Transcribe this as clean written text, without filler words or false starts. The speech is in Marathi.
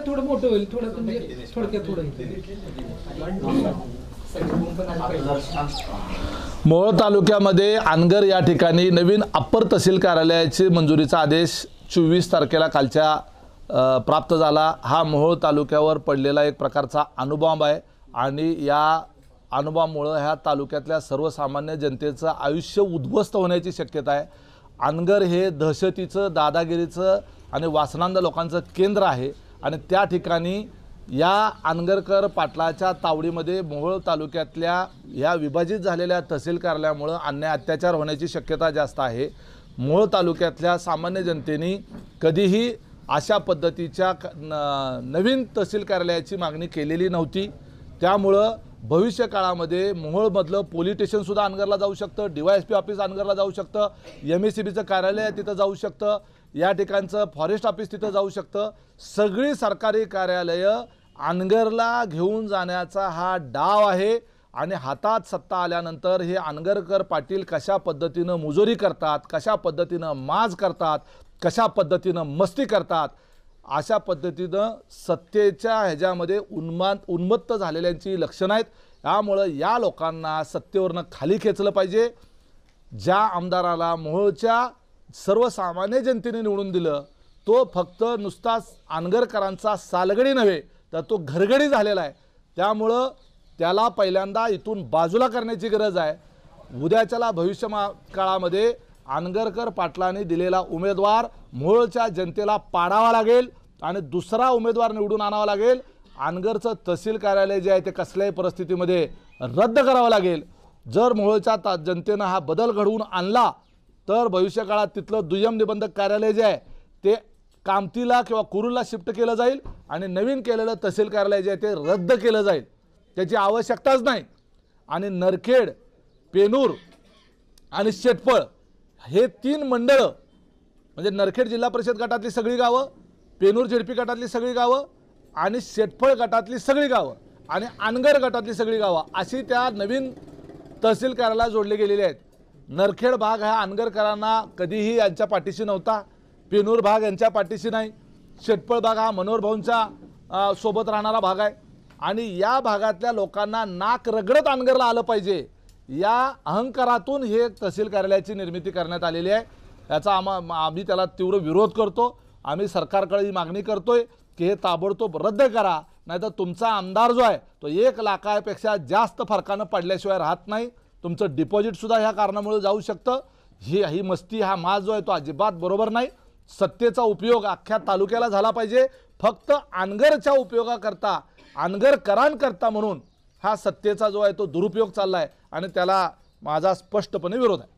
थोडं मोठं होईल, थोडं म्हणजे थोडक्यात थोडं. मोहोळ तालुक्यामध्ये अनगर या ठिकाणी नवीन अप्पर तहसील कार्यालयाची मंजुरीचा आदेश 24 तारखेला कालच्या प्राप्त झाला. हा मोहोळ तालुक्यावर पडलेला एक प्रकारचा अणुबॉम्ब आहे आणि या अणुबॉम्बमुळे ह्या तालुक्यातल्या सर्वसामान्य जनतेचं आयुष्य उद्ध्वस्त होण्याची शक्यता आहे. अनगर हे दहशतीचं, दादागिरीचं आणि वासनांध लोकांचं केंद्र आहे आणि त्या ठिकाणी या अनगरकर पाटलाच्या तावडीमध्ये मोहोळ तालुक्यातल्या या विभाजित झालेल्या तहसील कार्यालयामुळे अन्याय अत्याचार होण्याची शक्यता जास्त आहे. मोहोळ तालुक्यातल्या सामान्य जनतेने कधीही अशा पद्धतीच्या नवीन तहसील कार्यालयाची मागणी केलेली नव्हती. त्यामुळं भविष्य काळामध्ये मोहोळमधलं पोलीस स्टेशनसुद्धा अनगरला जाऊ शकतं, DYSP ऑफिस अनगरला जाऊ शकतं, MSCBचं कार्यालय तिथं जाऊ शकतं, या ठिकाणचं फॉरेस्ट ऑफिस तिथं जाऊ शकतं. सगळी सरकारी कार्यालयं अनगरला घेऊन जाण्याचा हा डाव आहे आणि हातात सत्ता आल्यानंतर हे अनगरकर पाटील कशा पद्धतीनं मुजोरी करतात, कशा पद्धतीनं माज करतात, कशा पद्धतीनं मस्ती करतात, अशा पद्धतीनं सत्तेच्या ह्याच्यामध्ये उन्मत्त झालेल्यांची लक्षणं आहेत. त्यामुळं या लोकांना सत्तेवरनं खाली खेचलं पाहिजे. ज्या आमदाराला मोहोळच्या सर्वसामान्य जनतेने निवडून दिलं तो फक्त नुसताच अनगरकरांचा सालगडी नव्हे तर तो घरगडी झालेला आहे. त्यामुळं त्याला पहिल्यांदा इथून बाजूला करण्याची गरज आहे. उद्याच्याला भविष्य काळामध्ये अनगरकर पाटलांनी दिलेला उमेदवार मोहोळच्या जनतेला पाडावा लागेल आणि दुसरा उमेदवार निवडून आणावा लागेल. अनगरचं तहसील कार्यालय जे आहे ते कसल्याही परिस्थितीमध्ये रद्द करावं लागेल. जर मोहोळच्या जनतेनं हा बदल घडवून आणला तर भविष्य काळात तिथलं दुय्यम निबंधक कार्यालय जे आहे ते कामतीला किंवा कुरूला शिफ्ट केलं जाईल आणि नवीन केलेलं तहसील कार्यालय जे आहे ते रद्द केलं जाईल. त्याची आवश्यकताच नाही. आणि नरखेड, पेनूर आणि शेटफळ हे 3 मंडळं म्हणजे नरखेड जिल्हा परिषद गटातली सगळी गावं, पेनूर ZP गटातली सगळी गावं आणि शेटफळ गटातली सगळी गावं आणि अनगर गटातली सगळी गावं अशी त्या नवीन तहसील कार्यालयाला जोडले गेलेले आहेत. नरखेड भाग हा अनगरकरांना कधीही यांच्या पाठीशी नव्हता, पेनूर भाग यांच्या पाठीशी नाही, शेटफळ भाग हा मनोहर भाऊंच्या सोबत राहणारा भाग आहे आणि या भागातल्या लोकांना नाक रगडत अनगरला आलं पाहिजे या अहंकारातून हे तहसील कार्यालयाची निर्मिती करण्यात आलेली आहे. याचा आम्ही त्याला तीव्र विरोध करतो. आम्ही सरकारकडे ही मागणी करतोय की हे ताबडतोब रद्द करा, नाहीतर तुमचा आमदार जो आहे तो 1 लाखापेक्षा जास्त फरकानं पडल्याशिवाय राहत नाही. तुमचं डिपॉझिटसुद्धा ह्या कारणामुळे जाऊ शकतं. ही मस्ती, हा माज जो आहे तो अजिबात बरोबर नाही. सत्तेचा उपयोग अख्ख्या तालुक्याला झाला पाहिजे. फक्त अनगरच्या उपयोगाकरता, अनगरकरांकरता म्हणून हा सत्तेचा जो आहे तो दुरुपयोग चालला आहे आणि त्याला माझा स्पष्टपणे विरोध आहे.